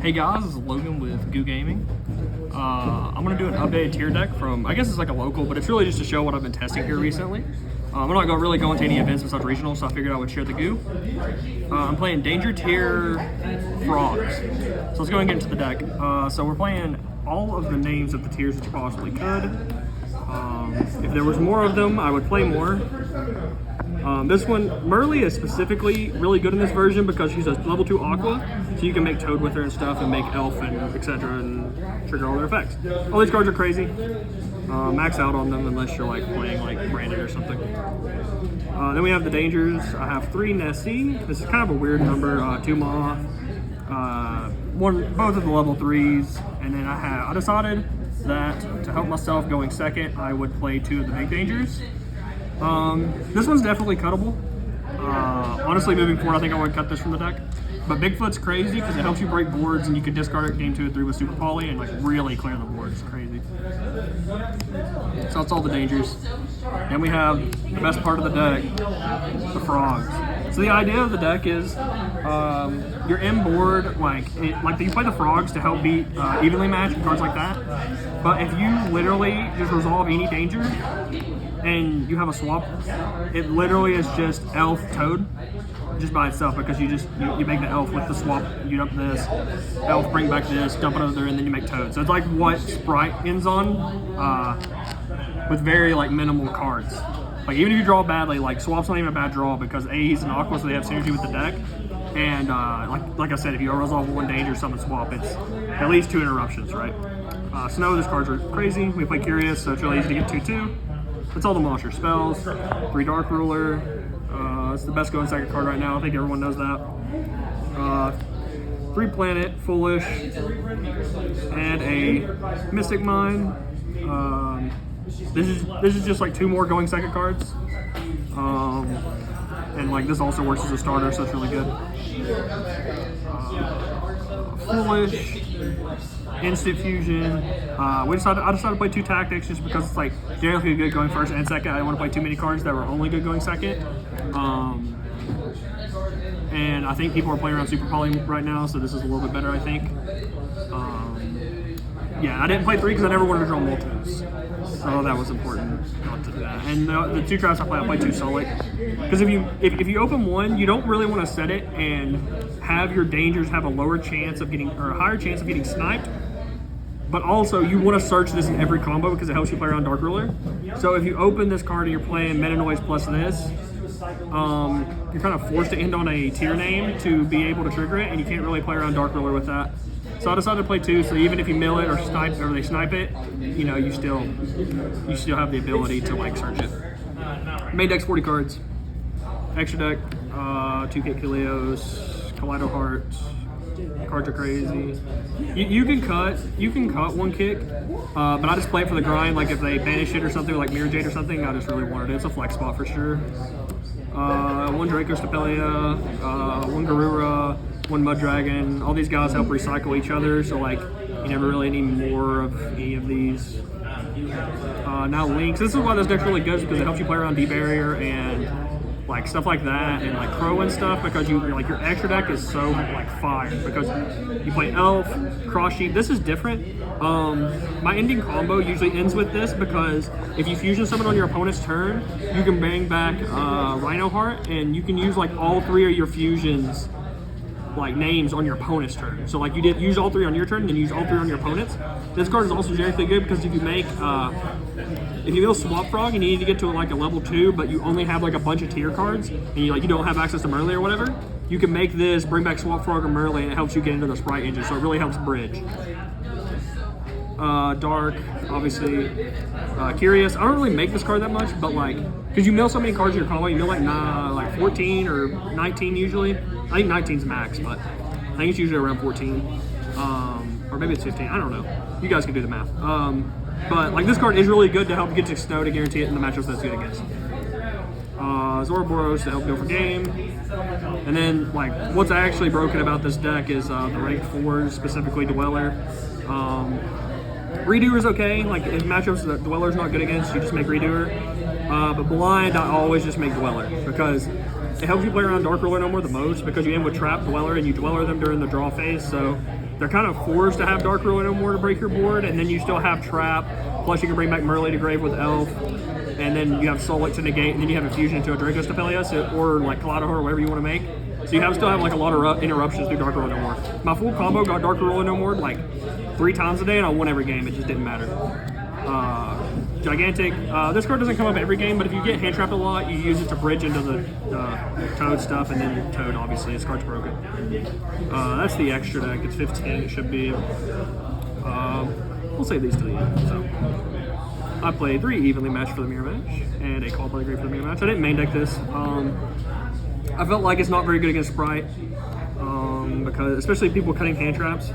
Hey guys, this is Logan with YuGiOh Gaming. I'm going to do an updated tier deck from, I guess it's like a local, but it's really just to show what I've been testing here recently. I'm not going to really go into any events besides regional, so I figured I would share the goo. I'm playing Danger Tier Frogs. So let's go and get into the deck. So we're playing all of the names of the tiers that you possibly could. If there was more of them, I would play more. This one, Merly is specifically really good in this version because she's a level 2 Aqua, so you can make Toad with her and stuff and make Elf and etc. and trigger all their effects. All these cards are crazy. Max out on them unless you're like playing like Brandon or something. Then we have the Dangers. I have 3 Nessie. This is kind of a weird number. 2 Moth. Both of the level 3s. And then I decided that to help myself going second, I would play 2 of the big Dangers. This one's definitely cuttable. Honestly, moving forward, I think I would cut this from the deck. But Bigfoot's crazy because it helps you break boards and you can discard it game 2 and 3 with Super Poly and like really clear the board. It's crazy. So that's all the Dangers. Then we have the best part of the deck, the Frogs. So the idea of the deck is you're in board, like you play the Frogs to help beat evenly matched cards like that. But if you literally just resolve any danger and you have a swap, it literally is just Elf Toad just by itself because you make the Elf with the swap, you dump this, Elf bring back this, dump it over there, and then you make Toad. So it's like what Sprite ends on with very like minimal cards. Like even if you draw badly, like Swap's not even a bad draw because A, he's an Aqua, so they have synergy with the deck. And like I said, if you resolve 1 danger, summon Swap, it's at least 2 interruptions, right? Snow, these cards are crazy. We play Curious, so it's really easy to get 2/2. That's all the monster spells. 3 Dark Ruler. It's the best going second card right now. I think everyone knows that. 3 Planet, Foolish, and a Mystic Mine. This is just like 2 more going second cards. And like this also works as a starter, so it's really good. Foolish, Instant Fusion. I decided to play 2 Tactics just because it's like generally good going first and second. I didn't want to play too many cards that were only good going second. And I think people are playing around Super Poly right now, so this is a little bit better, I think. Yeah, I didn't play 3 because I never wanted to draw multiples. So that was important not to do that. And the 2 traps I play 2 Solic. Because if you open 1, you don't really want to set it and have your Dangers have a lower chance of getting, or a higher chance of getting sniped. But also, you want to search this in every combo because it helps you play around Dark Ruler. So if you open this card and you're playing Meta Noise plus this, you're kind of forced to end on a tier name to be able to trigger it, and you can't really play around Dark Ruler with that. So I decided to play 2, so even if you mill it or they snipe it, you know, you still have the ability to like search it. Main deck's 40 cards. Extra deck, 2 Kit Kilios, Kaleido Hearts. Cards are crazy. You can cut 1 kick, but I just play it for the grind. Like if they banish it or something, like Mirror Jade or something, I just really wanted it. It's a flex spot for sure. 1 Draco Stapelia, 1 Garura, 1 Mud Dragon. All these guys help recycle each other, so like you never really need more of any of these. Now Lynx. This is why this deck's really good because it helps you play around D-Barrier and like stuff like that, and like Crow and stuff because your extra deck is so like fire because you play Elf, Cross Sheep. This is different. My ending combo usually ends with this because if you fusion summon on your opponent's turn, you can bring back Rhino Heart, and you can use like all 3 of your fusions like names on your opponent's turn. So like you did use all 3 on your turn, then use all 3 on your opponent's. This card is also generally good because if you make if you build Swap Frog and you need to get to like a level 2, but you only have like a bunch of tier cards and you don't have access to Merly or whatever, you can make this, bring back Swap Frog or Merly, and it helps you get into the Sprite engine. So it really helps bridge. Dark, obviously. Curious. I don't really make this card that much, but like, because you mill so many cards in your combo, you mill like 14 or 19 usually. I think 19's max, but I think it's usually around 14. Or maybe it's 15. I don't know. You guys can do the math. But like this card is really good to help you get to Snow to guarantee it in the matchups that's good against. Zoroboros to help go for game. And then like what's actually broken about this deck is the rank 4s, specifically Dweller. Redoer is okay, like in matchups that Dweller's not good against, you just make Redoer. But Blind, I always just make Dweller because it helps you play around Dark Ruler no more the most because you end with Trap Dweller and you Dweller them during the draw phase. So they're kind of forced to have Dark Ruler no more to break your board, and then you still have Trap, plus you can bring back Merle to Grave with Elf, and then you have Solic to negate, and then you have Infusion into a Draco Stapelius, or like Kaleidosaur, or whatever you want to make. So you still have like a lot of interruptions through Dark Ruler no more. My full combo got Dark Ruler no more like 3 times a day, and I won every game. It just didn't matter. Gigantic. This card doesn't come up every game, but if you get hand trapped a lot, you use it to bridge into the Toad stuff, and then Toad, obviously, this card's broken. That's the extra deck. It's 15, it should be. We'll save these to the end. So, I played 3 evenly matched for the mirror match, and a call by the grave for the mirror match. I didn't main deck this. I felt like it's not very good against Sprite, because especially people cutting hand traps.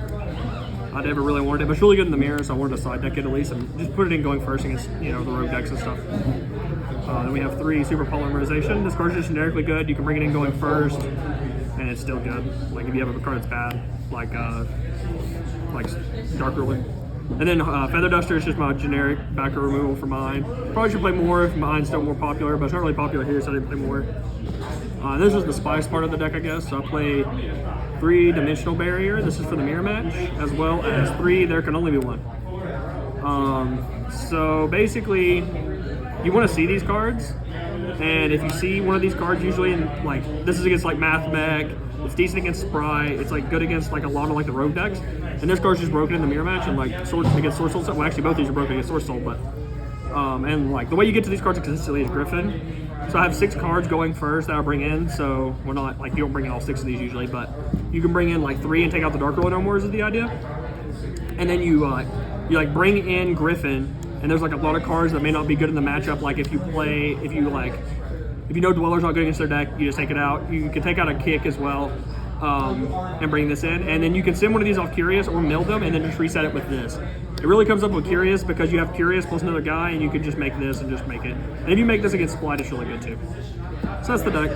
I never really wanted it, but it's really good in the mirror, so I wanted to side deck it at least and just put it in going first against, you know, the rogue decks and stuff. Then we have 3 Super Polymerization. This card's just generically good. You can bring it in going first, and it's still good. Like if you have a card that's bad, like Dark Ruler. And then Feather Duster is just my generic backer removal for mine. Probably should play more if mine's still more popular, but it's not really popular here, so I didn't play more. This is the spice part of the deck, I guess. So I play 3 Dimensional Barrier. This is for the mirror match, as well as 3 There Can Only Be One. So basically, you want to see these cards, and if you see one of these cards, usually in, like, this is against like Math Mech, it's decent against Sprite, it's like good against like a lot of like the rogue decks, and this card's just broken in the mirror match, and like against Source Soul. Well, actually both these are broken against Source Soul, but and like the way you get to these cards consistently is Griffin. So I have 6 cards going first that I'll bring in. So we're not like, you don't bring in all 6 of these usually, but you can bring in like 3 and take out the Dark Ruler no more is the idea. And then you like bring in Griffin, and there's like a lot of cards that may not be good in the matchup. Like if you know Dweller's not good against their deck, you just take it out. You can take out a Kick as well, and bring this in. And then you can send one of these off Curious or mill them and then just reset it with this. It really comes up with Curious because you have Curious plus another guy, and you can just make this and just make it. And if you make this against Splight, it's really good too. So that's the deck.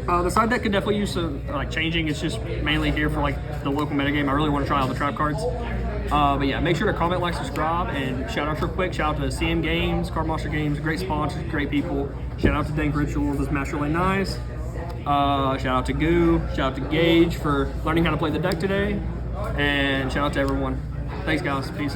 The side deck could definitely use some like changing. It's just mainly here for like the local metagame. I really want to try all the trap cards. But yeah, make sure to comment, like, subscribe, and shout out real quick. Shout out to CM Games, Card Monster Games, great sponsors, great people. Shout out to Dank Rituals, this match really nice. Shout out to Goo, shout out to Gage for learning how to play the deck today, and shout out to everyone. Thanks guys, peace.